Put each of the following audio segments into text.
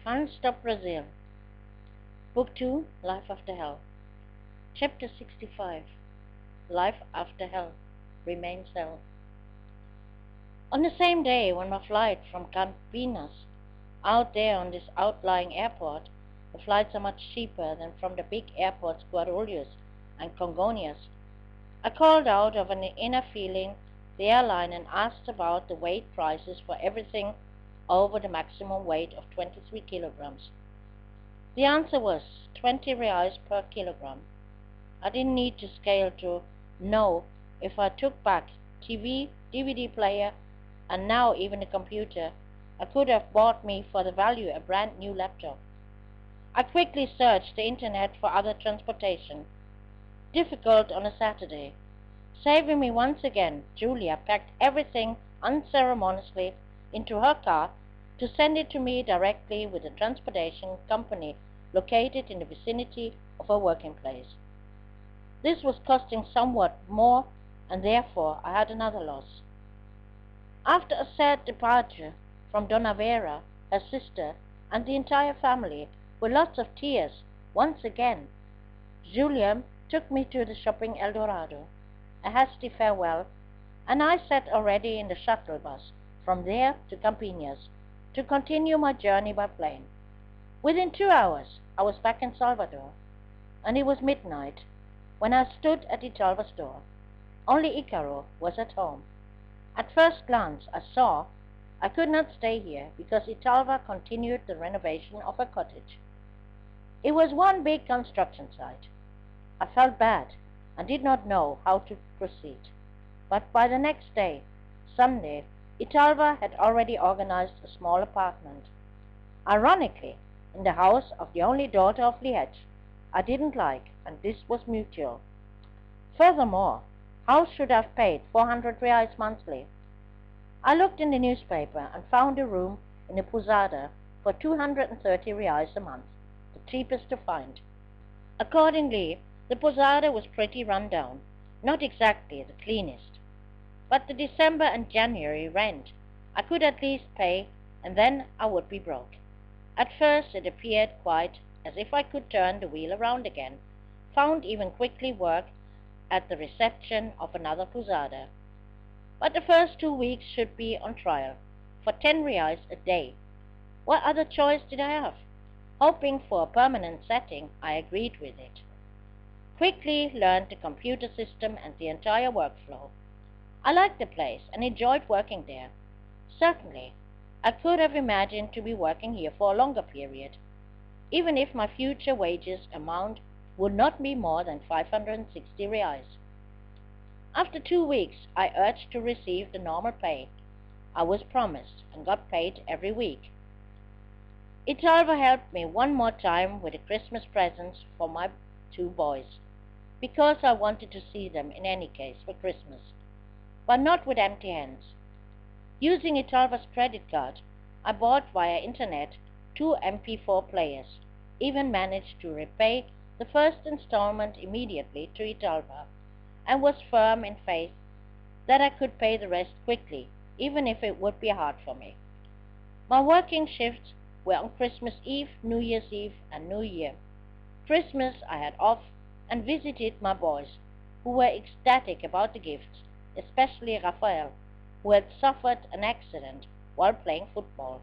Can't Stop Brazil. Book 2, Life After Hell. Chapter 65. Life After Hell Remains Hell. On the same day when my flight from Campinas, out there on this outlying airport, the flights are much cheaper than from the big airports Guarulhos and Congonhas, I called out of an inner feeling the airline and asked about the weight prices for everything over the maximum weight of 23 kilograms. The answer was 20 reais per kilogram. I didn't need to scale to know if I took back TV, DVD player, and now even a computer, I could have bought me for the value a brand new laptop. I quickly searched the internet for other transportation. Difficult on a Saturday. Saving me once again, Julia packed everything unceremoniously into her car to send it to me directly with a transportation company located in the vicinity of her working place. This was costing somewhat more, and therefore I had another loss. After a sad departure from Dona Vera, her sister, and the entire family, with lots of tears, once again, Julia took me to the shopping El Dorado. A hasty farewell, and I sat already in the shuttle bus from there to Campinas to continue my journey by plane. Within 2 hours I was back in Salvador, and it was midnight when I stood at Italva's door. Only Icaro was at home. At first glance I saw I could not stay here because Italva continued the renovation of her cottage. It was one big construction site. I felt bad and did not know how to proceed. But by the next day, Sunday, Italva had already organized a small apartment. Ironically, in the house of the only daughter of Liege I didn't like, and this was mutual. Furthermore, how should I have paid 400 reais monthly? I looked in the newspaper and found a room in a pousada for 230 reais a month, the cheapest to find. Accordingly, the pousada was pretty run down, not exactly the cleanest. But the December and January rent I could at least pay, and then I would be broke. At first it appeared quite as if I could turn the wheel around again, found even quickly work at the reception of another pousada. But the first 2 weeks should be on trial, for 10 reais a day. What other choice did I have? Hoping for a permanent setting, I agreed with it. Quickly learned the computer system and the entire workflow. I liked the place and enjoyed working there. Certainly, I could have imagined to be working here for a longer period, even if my future wages amount would not be more than 560 reais. After 2 weeks, I urged to receive the normal pay I was promised and got paid every week. Italva helped me one more time with the Christmas presents for my 2 boys, because I wanted to see them in any case for Christmas, but not with empty hands. Using Italva's credit card, I bought via internet 2 MP4 players, even managed to repay the first installment immediately to Italva, and was firm in faith that I could pay the rest quickly, even if it would be hard for me. My working shifts were on Christmas Eve, New Year's Eve, and New Year. Christmas I had off and visited my boys, who were ecstatic about the gifts, especially Rafael, who had suffered an accident while playing football.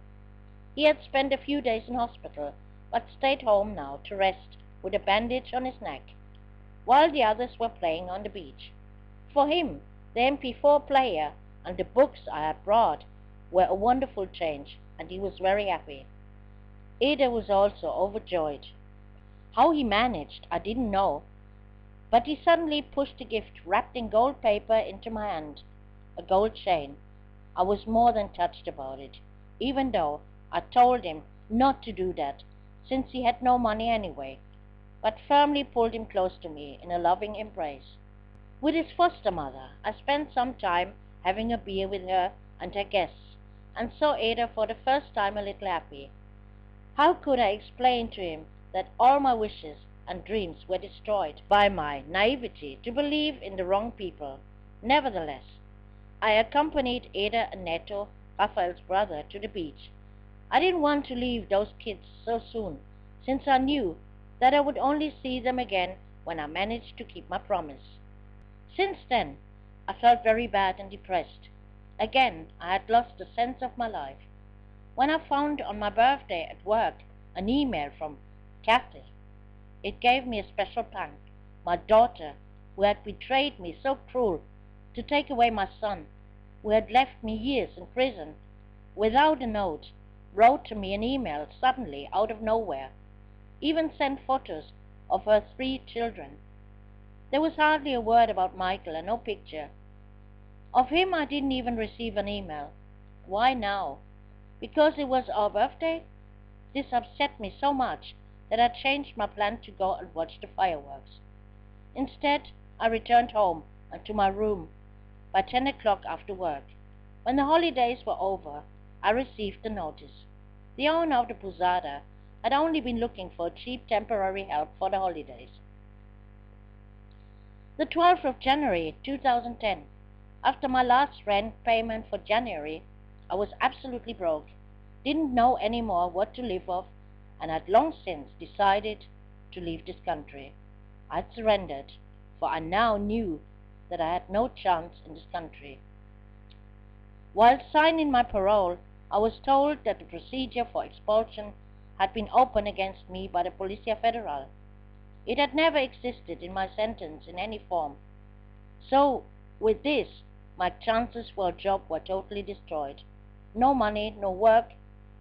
He had spent a few days in hospital, but stayed home now to rest with a bandage on his neck, while the others were playing on the beach. For him, the MP4 player and the books I had brought were a wonderful change, and he was very happy. Ada was also overjoyed. How he managed, I didn't know, but he suddenly pushed a gift wrapped in gold paper into my hand, a gold chain. I was more than touched about it, even though I told him not to do that, since he had no money anyway, but firmly pulled him close to me in a loving embrace. With his foster mother, I spent some time having a beer with her and her guests, and saw Ada for the first time a little happy. How could I explain to him that all my wishes and dreams were destroyed by my naivety to believe in the wrong people? Nevertheless, I accompanied Ada and Neto, Rafael's brother, to the beach, I didn't want to leave those kids so soon, since I knew that I would only see them again when I managed to keep my promise. Since then, I felt very bad and depressed. Again, I had lost the sense of my life. When I found on my birthday at work an email from Kathy, it gave me a special pang. My daughter, who had betrayed me so cruel to take away my son, who had left me years in prison, without a note, wrote to me an email suddenly out of nowhere, even sent photos of her 3 children. There was hardly a word about Michael and no picture. Of him I didn't even receive an email. Why now? Because it was our birthday? This upset me so much that I changed my plan to go and watch the fireworks. Instead, I returned home and to my room by 10 o'clock after work. When the holidays were over, I received the notice. The owner of the posada had only been looking for cheap temporary help for the holidays. The 12th of January 2010. After my last rent payment for January, I was absolutely broke, didn't know any more what to live off, and had long since decided to leave this country. I had surrendered, for I now knew that I had no chance in this country. While signing my parole, I was told that the procedure for expulsion had been opened against me by the Policia Federal. It had never existed in my sentence in any form. So, with this, my chances for a job were totally destroyed. No money, no work,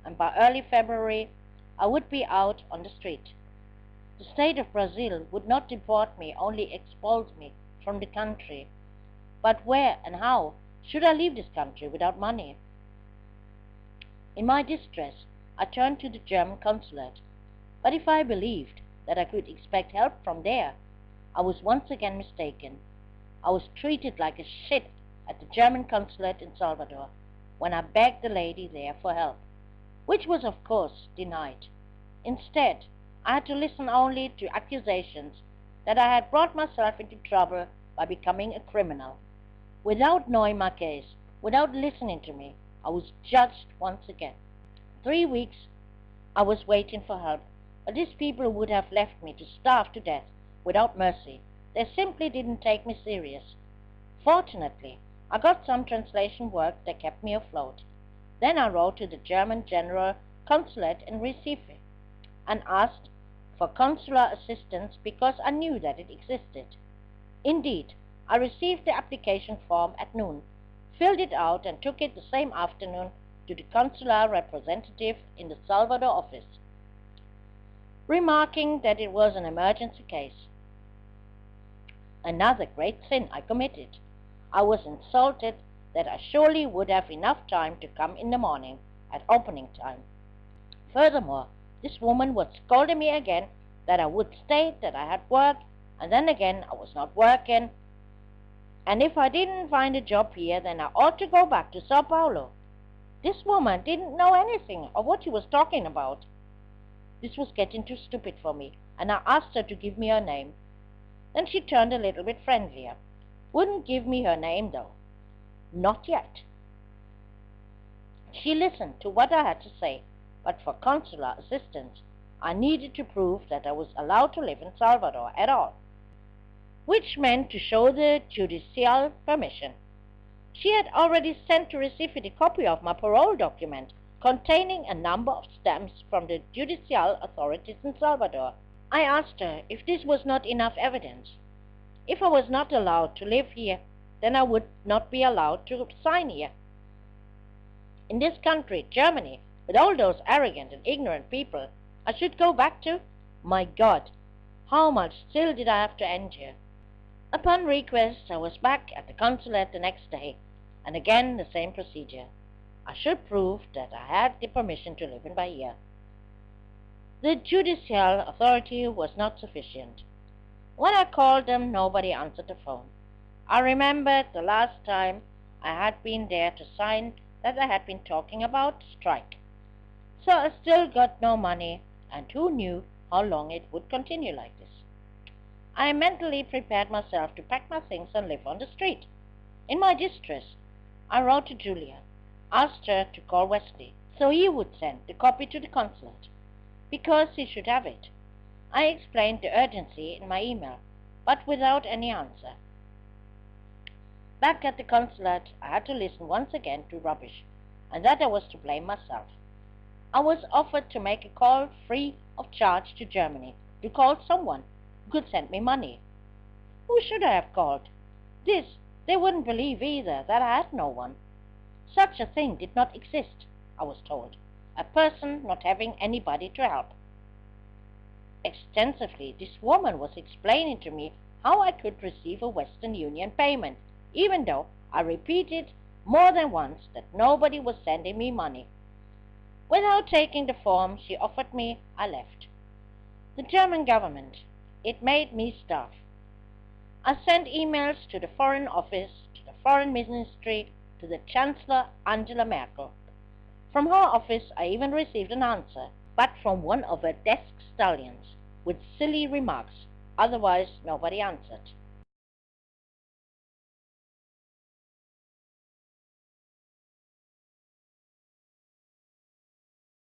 and by early February, I would be out on the street. The state of Brazil would not deport me, only expel me from the country. But where and how should I leave this country without money? In my distress, I turned to the German consulate. But if I believed that I could expect help from there, I was once again mistaken. I was treated like a shit at the German consulate in Salvador when I begged the lady there for help, which was of course denied. Instead, I had to listen only to accusations that I had brought myself into trouble by becoming a criminal. Without knowing my case, without listening to me, I was judged once again. 3 weeks I was waiting for help, but these people would have left me to starve to death without mercy. They simply didn't take me serious. Fortunately, I got some translation work that kept me afloat. Then I wrote to the German General Consulate in Recife and asked for consular assistance because I knew that it existed. Indeed, I received the application form at noon, filled it out and took it the same afternoon to the consular representative in the Salvador office, remarking that it was an emergency case. Another great sin I committed. I was insulted that I surely would have enough time to come in the morning at opening time. Furthermore, this woman was scolding me again that I would state that I had work, and then again I was not working, and if I didn't find a job here, then I ought to go back to Sao Paulo. This woman didn't know anything of what she was talking about. This was getting too stupid for me, and I asked her to give me her name. Then she turned a little bit friendlier. Wouldn't give me her name, though. Not yet. She listened to what I had to say, but for consular assistance, I needed to prove that I was allowed to live in Salvador at all, which meant to show the judicial permission. She had already sent to receive a copy of my parole document containing a number of stamps from the judicial authorities in Salvador. I asked her if this was not enough evidence. If I was not allowed to live here, then I would not be allowed to sign here. In this country, Germany, with all those arrogant and ignorant people I should go back to? My God, how much still did I have to endure? Upon request, I was back at the consulate the next day, and again the same procedure. I should prove that I had the permission to live in Bahia. The judicial authority was not sufficient. When I called them, nobody answered the phone. I remembered the last time I had been there to sign that I had been talking about strike. So I still got no money, and who knew how long it would continue like this. I mentally prepared myself to pack my things and live on the street. In my distress, I wrote to Julia, asked her to call Wesley, so he would send the copy to the consulate, because he should have it. I explained the urgency in my email, but without any answer. Back at the consulate, I had to listen once again to rubbish, and that I was to blame myself. I was offered to make a call free of charge to Germany, to call someone who could send me money. Who should I have called? This, they wouldn't believe either, that I had no one. Such a thing did not exist, I was told. A person not having anybody to help. Extensively, this woman was explaining to me how I could receive a Western Union payment, even though I repeated more than once that nobody was sending me money. Without taking the form she offered me, I left. The German government, it made me starve. I sent emails to the Foreign Office, to the Foreign Ministry, to the Chancellor Angela Merkel. From her office I even received an answer, but from one of her desk stallions, with silly remarks. Otherwise nobody answered.